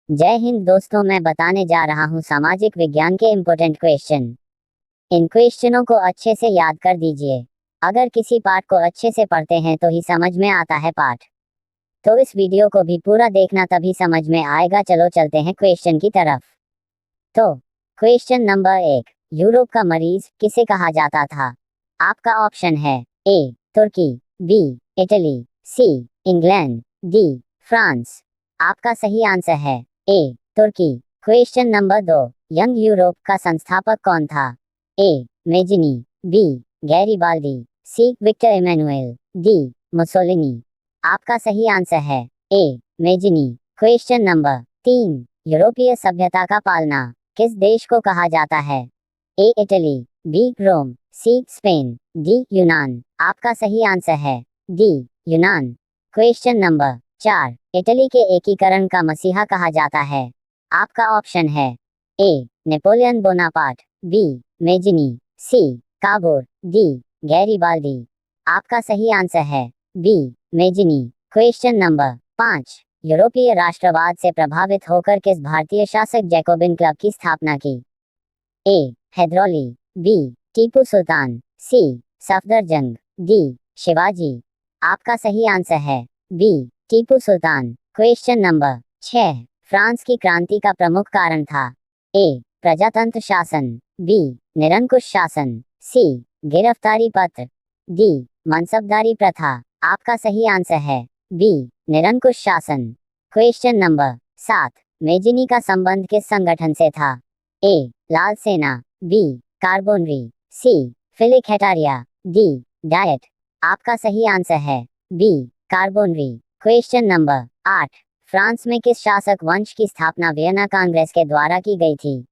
जय हिंद दोस्तों, मैं बताने जा रहा हूँ सामाजिक विज्ञान के इम्पोर्टेंट क्वेश्चन। इन क्वेश्चनों को अच्छे से याद कर दीजिए। अगर किसी पाठ को अच्छे से पढ़ते हैं तो ही समझ में आता है पाठ। तो इस वीडियो को भी पूरा देखना, तभी समझ में आएगा। चलो चलते हैं क्वेश्चन की तरफ। तो क्वेश्चन नंबर 1, यूरोप का मरीज किसे कहा जाता था? आपका ऑप्शन है ए तुर्की, B Italy, C England, D France. आपका सही आंसर है ए तुर्की। क्वेश्चन नंबर 2, यंग यूरोप का संस्थापक कौन था? A Mazzini, B Garibaldi, C Victor Emmanuel, D Mussolini. आपका सही आंसर है ए मेजिनी। क्वेश्चन नंबर 3, यूरोपीय सभ्यता का पालना किस देश को कहा जाता है? A Italy, B Rome, C Spain, D यूनान। आपका सही आंसर है डी यूनान। क्वेश्चन नंबर 4, इटली के एकीकरण का मसीहा कहा जाता है? आपका ऑप्शन है ए नेपोलियन बोनापार्ट, बी मेजिनी, सी काबोर, डी गैरिबाल्दी। आपका सही आंसर है बी मेजिनी। क्वेश्चन नंबर 5, यूरोपीय राष्ट्रवाद से प्रभावित होकर किस भारतीय शासक जैकोबिन क्लब की स्थापना की? ए हैदरौली, बी टीपू सुल्तान, सी सफदरजंग, डी शिवाजी। आपका सही आंसर है B Tipu Sultan. Question number 6, France की क्रांति का प्रमुख कारण था? ए प्रजातंत्र शासन, बी निरंकुश शासन, सी गिरफ्तारी पत्र, डी मनसबदारी प्रथा। आपका सही आंसर है बी निरंकुश शासन। क्वेश्चन नंबर 7, मेजिनी का संबंध किस संगठन से था? ए लाल सेना, B Carbonari, C Philiki Hetairia, D Diet. आपका सही आंसर है B Carbonari. Question number 8, France में किस शासक वंश की स्थापना वियना कांग्रेस के द्वारा की गई थी?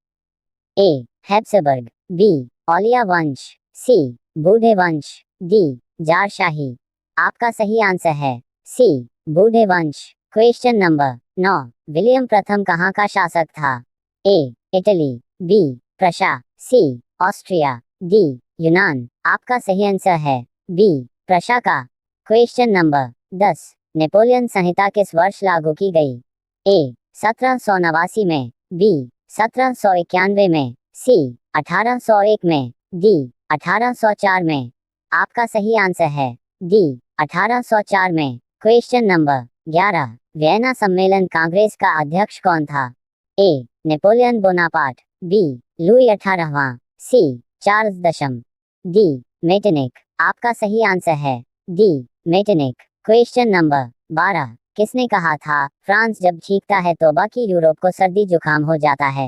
ए हैब्सबर्ग, बी ओलिया वंश, सी बूढ़े वंश, डी जारशाही। आपका सही आंसर है सी बूढ़े वंश। क्वेश्चन नंबर 9, विलियम प्रथम कहाँ का शासक था? ए इटली, बी प्रशा, सी ऑस्ट्रिया, डी यूनान। आपका सही आंसर है बी प्रशा का। क्वेश्चन नंबर 10, नेपोलियन संहिता किस वर्ष लागू की गई? ए 1789 में, बी 1791 में, सी 1801 में, डी 1804 में। आपका सही आंसर है डी 1804 में। क्वेश्चन नंबर 11, वियना सम्मेलन कांग्रेस का अध्यक्ष कौन था? A Napoleon Bonaparte, B Louis 18वां, सी चार्ल्स दशम, डी मेटरनिख। आपका सही आंसर है डी मेटरनिख। क्वेश्चन नंबर 12, किसने कहा था फ्रांस जब छींकता है तो बाकी यूरोप को सर्दी जुकाम हो जाता है?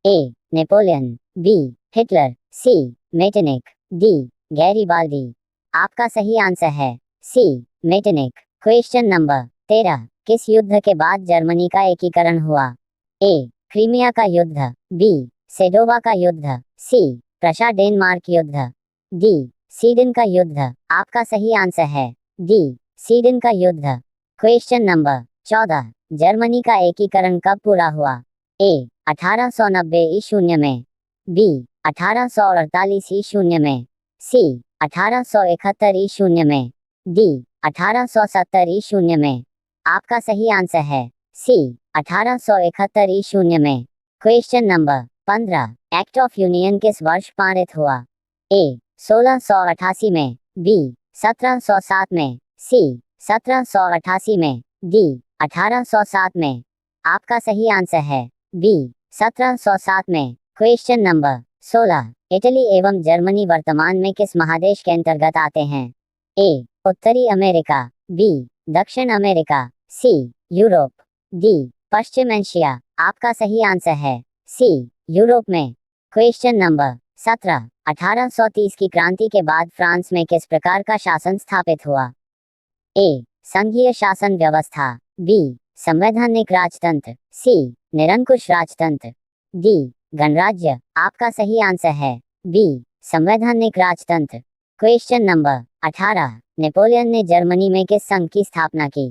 ए नेपोलियन, बी हिटलर, सी मेटरनिख, डी गैरिबाल्दी। आपका सही आंसर है सी मेटरनिख। क्वेश्चन नंबर 13, किस युद्ध के बाद जर्मनी का एकीकरण हुआ? ए क्रीमिया का युद्ध, बी सेडोवा का युद्ध, सी प्रशा डेनमार्क युद्ध, डी सीडन का युद्ध। आपका सही आंसर है डी सीडन का युद्ध। क्वेश्चन नंबर 14, जर्मनी का एकीकरण कब पूरा हुआ? ए 1890 ईशून्य में, बी 1848 ईशून्य में, सी 1871 ईशून्य में, डी 1870 ईशून्य में। आपका सही आंसर है सी 1871 ईशून्य में। Question number 15, act of union किस वर्ष पारित हुआ? ए 1688 में, बी 1707 में, सी 1788 में, डी 1807 में। आपका सही आंसर है बी 1707 में। क्वेश्चन नंबर 16, इटली एवं जर्मनी वर्तमान में किस महादेश के अंतर्गत आते हैं? ए उत्तरी अमेरिका, बी दक्षिण अमेरिका, सी यूरोप, डी पश्चिम एशिया। आपका सही आंसर है सी यूरोप में। क्वेश्चन नंबर 17, 1830 की क्रांति के बाद फ्रांस में किस प्रकार का शासन स्थापित हुआ? ए संघीय शासन व्यवस्था, बी संवैधानिक राजतंत्र, सी निरंकुश राजतंत्र, डी गणराज्य। आपका सही आंसर है बी संवैधानिक राजतंत्र। क्वेश्चन नंबर 18, नेपोलियन ने जर्मनी में किस संघ की स्थापना की?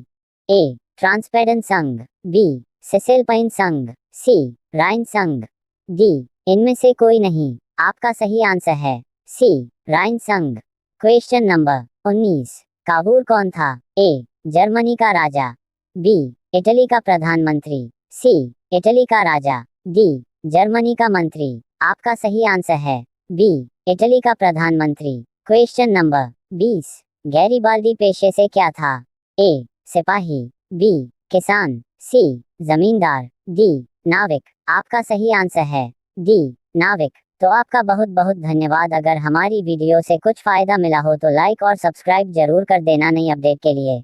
ए ट्रांसपेरेंट संघ, बी सिसिलपाइन संघ, सी राइन संघ, डी इनमें से कोई नहीं। आपका सही आंसर है सी राइन संघ। क्वेश्चन नंबर 19, काबूल कौन था? ए जर्मनी का राजा, बी इटली का प्रधानमंत्री, सी इटली का राजा, डी जर्मनी का मंत्री। आपका सही आंसर है बी इटली का प्रधानमंत्री। क्वेश्चन नंबर 20, गैरिबाल्डी पेशे से क्या था? ए सिपाही, बी किसान, सी जमींदार, डी नाविक। आपका सही आंसर है डी नाविक। तो आपका बहुत बहुत धन्यवाद। अगर हमारी वीडियो से कुछ फायदा मिला हो तो लाइक और सब्सक्राइब जरूर कर देना नई अपडेट के लिए।